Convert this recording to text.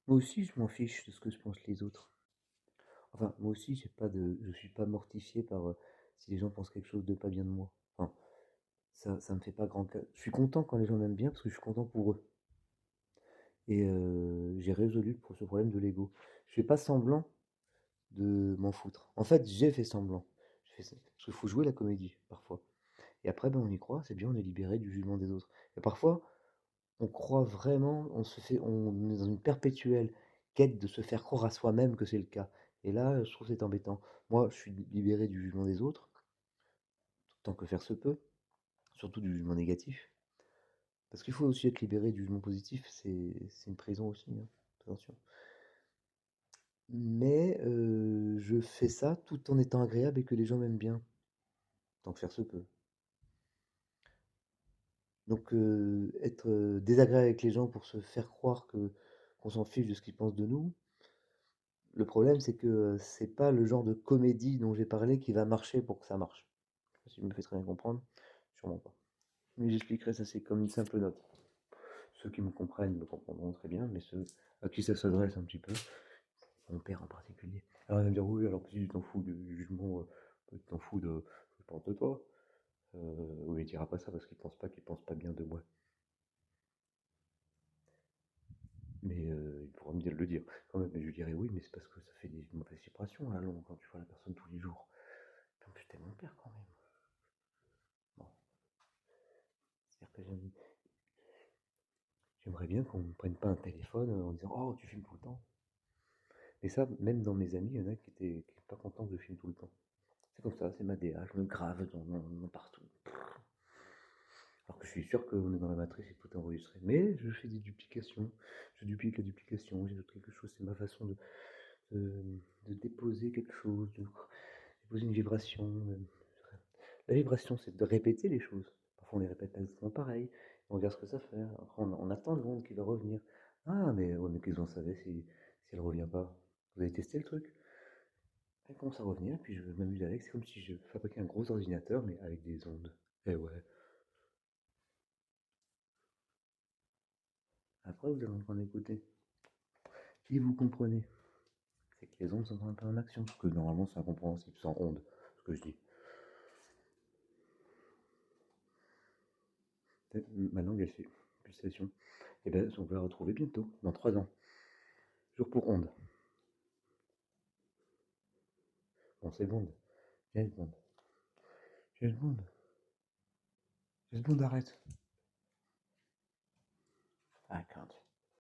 Moi aussi, je m'en fiche de ce que je pensent les autres. Enfin, moi aussi, je suis pas mortifié par si les gens pensent quelque chose de pas bien de moi. Enfin, ça me fait pas grand cas. Je suis content quand les gens m'aiment bien parce que je suis content pour eux. Et j'ai résolu pour ce problème de l'ego. Je fais pas semblant de m'en foutre. En fait, j'ai fait semblant. Parce qu'il faut jouer la comédie, parfois. Et après, ben, on y croit, c'est bien, on est libéré du jugement des autres. Et parfois, on croit vraiment, on est dans une perpétuelle quête de se faire croire à soi-même que c'est le cas. Et là, je trouve que c'est embêtant. Moi, je suis libéré du jugement des autres, tant que faire se peut, surtout du jugement négatif. Parce qu'il faut aussi être libéré du jugement positif, c'est une prison aussi, hein. Attention. Mais je fais ça tout en étant agréable et que les gens m'aiment bien, tant que faire se peut. Donc être désagréable avec les gens pour se faire croire que qu'on s'en fiche de ce qu'ils pensent de nous, le problème c'est que c'est pas le genre de comédie dont j'ai parlé qui va marcher pour que ça marche. Je sais pas si je me fais très bien comprendre, sûrement pas. Mais j'expliquerai ça, c'est comme une simple note. Ceux qui me comprendront très bien, mais ceux à qui ça s'adresse un petit peu, mon père en particulier. Alors il va me dire oui, alors si tu t'en fous du jugement, tu t'en fous de ce que pense de toi. Oui, il dira pas ça parce qu'il pense pas bien de moi. Mais il pourra le dire quand même. Mais je lui dirais oui, mais c'est parce que ça fait des mauvaises vibrations à la longue quand tu vois la personne tous les jours. En plus, t'es mon père quand même. Bon, c'est-à-dire que j'aimerais bien qu'on ne prenne pas un téléphone en disant oh, tu filmes tout le temps. Mais ça, même dans mes amis, il y en a qui étaient pas contents que je filme tout le temps. C'est comme ça, c'est ma DA, je me grave dans partout. Alors que je suis sûr qu'on est dans la matrice et que tout est enregistré. Mais je fais des duplications, je duplique la duplication, j'ai quelque chose, c'est ma façon de, de déposer quelque chose, de déposer une vibration. La vibration, c'est de répéter les choses. Parfois, on les répète pas exactement pareil. On regarde ce que ça fait. Après, on attend le monde qui va revenir. Ah, mais, ouais, mais qu'est-ce qu'on savait si elle revient pas? Vous avez testé le truc? Elle commence à revenir, puis je m'amuse avec. C'est comme si je fabriquais un gros ordinateur, mais avec des ondes. Et ouais. Après, vous allez en écouter. Si vous comprenez, c'est que les ondes sont un peu en action. Parce que normalement, c'est incompréhensible sans ondes, ce que je dis. Ma langue, elle fait pulsation. Et bien, on va la retrouver bientôt, dans 3 ans. Jour pour onde. Bon, c'est bon. James Bond. James Bond. James Bond, arrête. I can't.